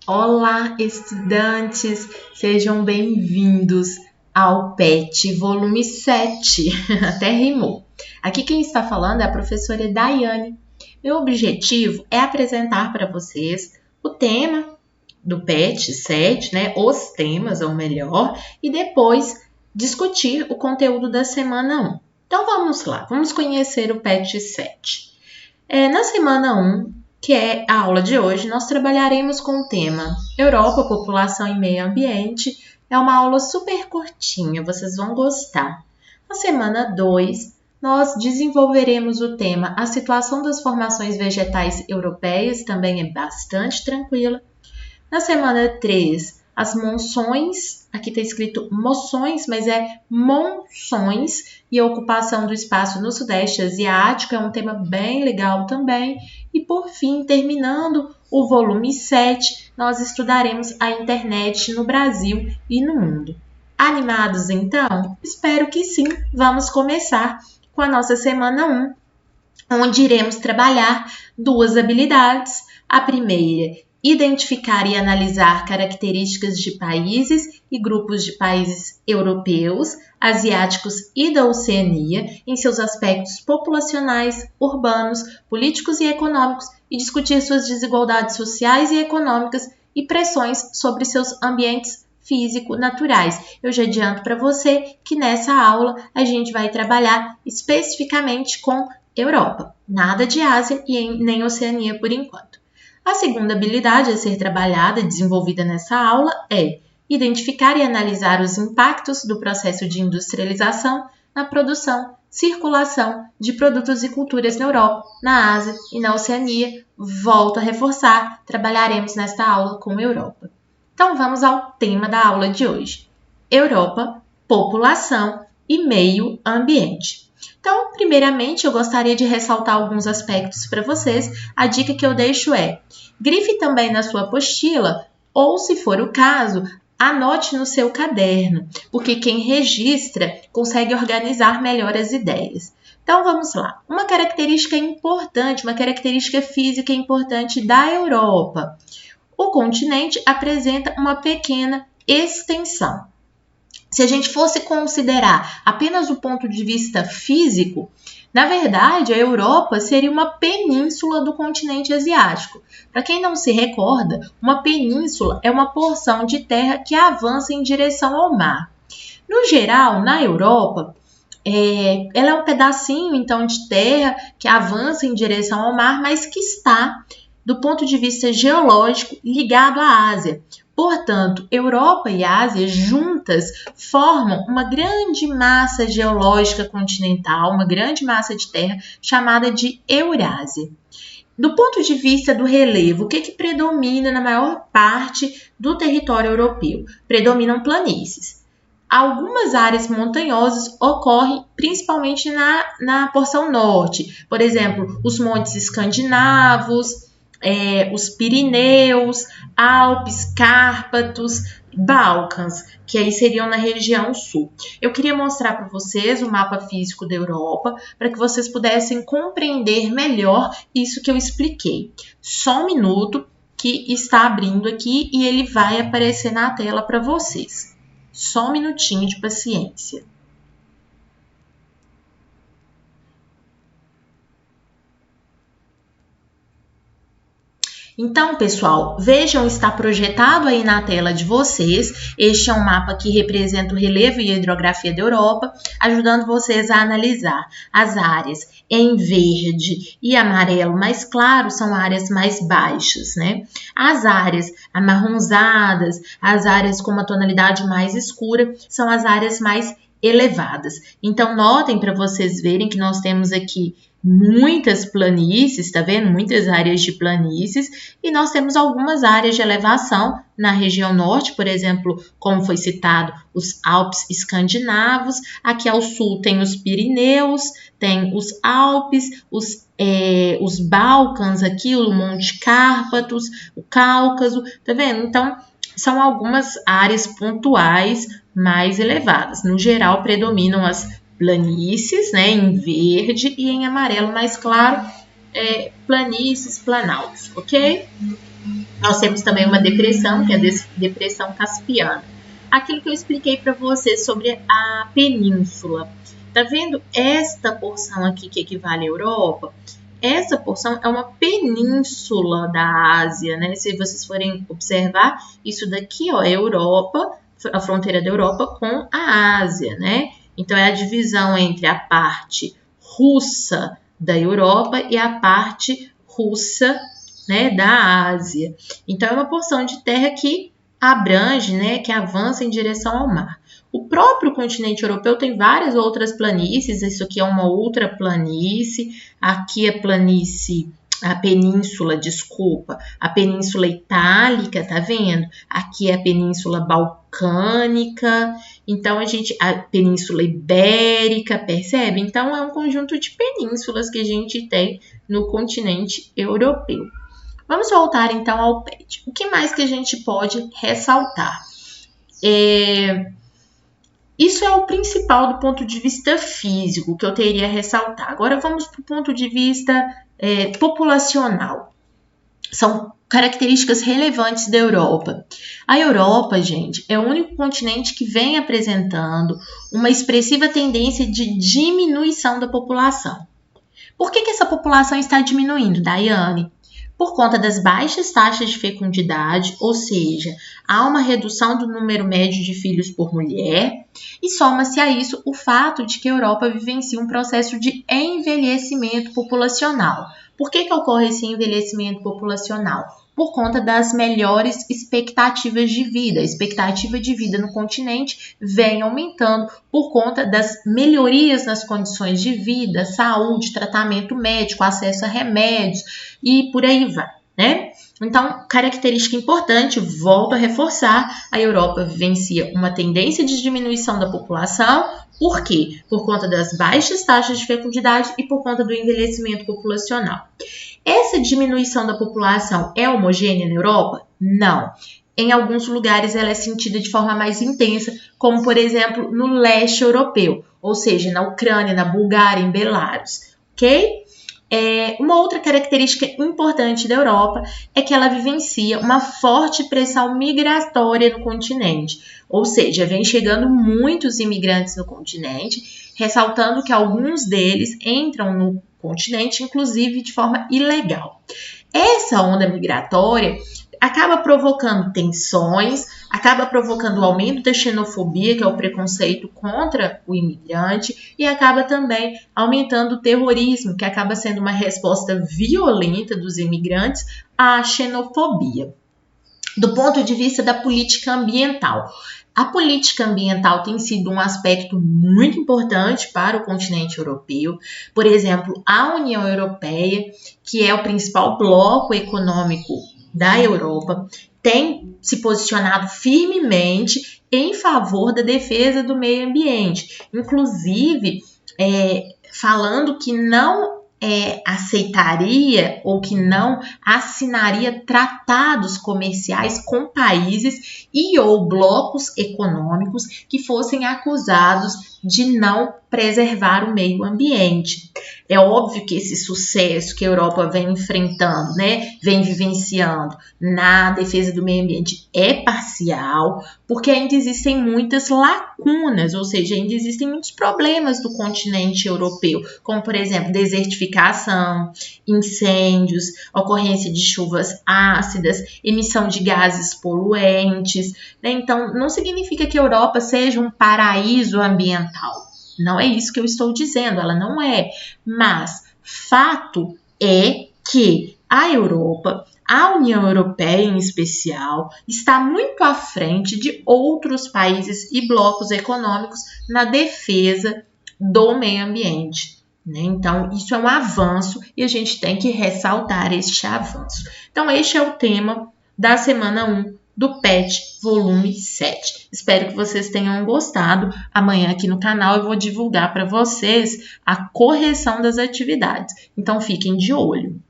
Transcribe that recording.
Olá, estudantes! Sejam bem-vindos ao PET volume 7. Até rimou. Aqui quem está falando é a professora Daiane. Meu objetivo é apresentar para vocês o tema do PET 7, né? Os temas, ou melhor, e depois discutir o conteúdo da semana 1. Então vamos lá, vamos conhecer o PET 7. Na semana 1, que é a aula de hoje, nós trabalharemos com o tema Europa, População e Meio Ambiente. É uma aula super curtinha, vocês vão gostar. Na semana 2, nós desenvolveremos o tema A Situação das Formações Vegetais Europeias, também é bastante tranquila. Na semana 3, as monções, aqui está escrito moções, mas é monções, e a ocupação do espaço no Sudeste Asiático é um tema bem legal também. E por fim, terminando o volume 7, nós estudaremos a internet no Brasil e no mundo. Animados então? Espero que sim. Vamos começar com a nossa semana 1, onde iremos trabalhar duas habilidades. A primeira, identificar e analisar características de países e grupos de países europeus, asiáticos e da Oceania em seus aspectos populacionais, urbanos, políticos e econômicos e discutir suas desigualdades sociais e econômicas e pressões sobre seus ambientes físico-naturais. Eu já adianto para você que nessa aula a gente vai trabalhar especificamente com Europa, nada de Ásia e nem Oceania por enquanto. A segunda habilidade a ser trabalhada e desenvolvida nessa aula é identificar e analisar os impactos do processo de industrialização na produção, circulação de produtos e culturas na Europa, na Ásia e na Oceania. Volto a reforçar, trabalharemos nesta aula com Europa. Então vamos ao tema da aula de hoje. Europa, população e meio ambiente. Então, primeiramente, eu gostaria de ressaltar alguns aspectos para vocês. A dica que eu deixo é: grife também na sua apostila ou, se for o caso, anote no seu caderno, porque quem registra consegue organizar melhor as ideias. Então, vamos lá. Uma característica importante, uma característica física importante da Europa. O continente apresenta uma pequena extensão. Se a gente fosse considerar apenas o ponto de vista físico, na verdade, a Europa seria uma península do continente asiático. Para quem não se recorda, uma península é uma porção de terra que avança em direção ao mar. No geral, na Europa, ela é um pedacinho então de terra que avança em direção ao mar, mas que está, do ponto de vista geológico, ligado à Ásia. Portanto, Europa e Ásia juntas formam uma grande massa geológica continental, uma grande massa de terra chamada de Eurásia. Do ponto de vista do relevo, o que predomina na maior parte do território europeu? Predominam planícies. Algumas áreas montanhosas ocorrem principalmente na porção norte, por exemplo, os montes escandinavos, os Pirineus, Alpes, Cárpatos, Balcãs, que aí seriam na região sul. Eu queria mostrar para vocês o mapa físico da Europa, para que vocês pudessem compreender melhor isso que eu expliquei. Só um minuto que está abrindo aqui e ele vai aparecer na tela para vocês. Só um minutinho de paciência. Então, pessoal, vejam, está projetado aí na tela de vocês. Este é um mapa que representa o relevo e a hidrografia da Europa, ajudando vocês a analisar as áreas em verde e amarelo mais claro, são áreas mais baixas, né? As áreas amarronzadas, as áreas com uma tonalidade mais escura, são as áreas mais elevadas. Então, notem para vocês verem que nós temos aqui muitas planícies, tá vendo? Muitas áreas de planícies, e nós temos algumas áreas de elevação na região norte, por exemplo, como foi citado, os Alpes escandinavos. Aqui ao sul tem os Pirineus, tem os Alpes, os Balcãs aqui, o Monte Cárpatos, o Cáucaso, tá vendo? Então, são algumas áreas pontuais mais elevadas. No geral, predominam as planícies, né, em verde, e em amarelo mais claro, planícies, planaltos, ok? Nós temos também uma depressão, que é a depressão caspiana. Aquilo que eu expliquei para vocês sobre a península. Tá vendo esta porção aqui que equivale à Europa? Essa porção é uma península da Ásia, né? Se vocês forem observar, isso daqui, ó, é a Europa, a fronteira da Europa com a Ásia, né? Então, é a divisão entre a parte russa da Europa e a parte russa, né, da Ásia. Então, é uma porção de terra que abrange, né, que avança em direção ao mar. O próprio continente europeu tem várias outras planícies. Isso aqui é uma outra planície. Aqui é a Península Itálica, tá vendo? Aqui é a Península Balcânica. Então, a Península Ibérica, percebe? Então, é um conjunto de penínsulas que a gente tem no continente europeu. Vamos voltar, então, ao PET. O que mais que a gente pode ressaltar? Isso é o principal do ponto de vista físico que eu teria a ressaltar. Agora, vamos para o ponto de vista populacional. São características relevantes da Europa. A Europa, gente, é o único continente que vem apresentando uma expressiva tendência de diminuição da população. Por que essa população está diminuindo, Daiane? Por conta das baixas taxas de fecundidade, ou seja, há uma redução do número médio de filhos por mulher, e soma-se a isso o fato de que a Europa vivencia um processo de envelhecimento populacional. Por que ocorre esse envelhecimento populacional? Por conta das melhores expectativas de vida. A expectativa de vida no continente vem aumentando por conta das melhorias nas condições de vida, saúde, tratamento médico, acesso a remédios e por aí vai, né? Então, característica importante, volto a reforçar, a Europa vivencia uma tendência de diminuição da população. Por quê? Por conta das baixas taxas de fecundidade e por conta do envelhecimento populacional. Essa diminuição da população é homogênea na Europa? Não. Em alguns lugares ela é sentida de forma mais intensa, como por exemplo no leste europeu, ou seja, na Ucrânia, na Bulgária, em Belarus, ok? Uma outra característica importante da Europa é que ela vivencia uma forte pressão migratória no continente, ou seja, vem chegando muitos imigrantes no continente, ressaltando que alguns deles entram no continente, inclusive de forma ilegal. Essa onda migratória acaba provocando tensões, acaba provocando o aumento da xenofobia, que é o preconceito contra o imigrante, e acaba também aumentando o terrorismo, que acaba sendo uma resposta violenta dos imigrantes à xenofobia. Do ponto de vista da política ambiental, a política ambiental tem sido um aspecto muito importante para o continente europeu. Por exemplo, a União Europeia, que é o principal bloco econômico da Europa, tem se posicionado firmemente em favor da defesa do meio ambiente, inclusive falando que não aceitaria ou que não assinaria tratados comerciais com países e ou blocos econômicos que fossem acusados de não preservar o meio ambiente. É óbvio que esse sucesso que a Europa vem enfrentando, né, vem vivenciando na defesa do meio ambiente é parcial, porque ainda existem muitas lacunas, ou seja, ainda existem muitos problemas do continente europeu, como, por exemplo, desertificação, incêndios, ocorrência de chuvas ácidas, emissão de gases poluentes, né? Então, não significa que a Europa seja um paraíso ambiental. Não é isso que eu estou dizendo, ela não é. Mas fato é que a Europa, a União Europeia em especial, está muito à frente de outros países e blocos econômicos na defesa do meio ambiente, né? Então, isso é um avanço e a gente tem que ressaltar este avanço. Então, este é o tema da semana 1 do PET volume 7. Espero que vocês tenham gostado. Amanhã aqui no canal eu vou divulgar para vocês a correção das atividades. Então fiquem de olho.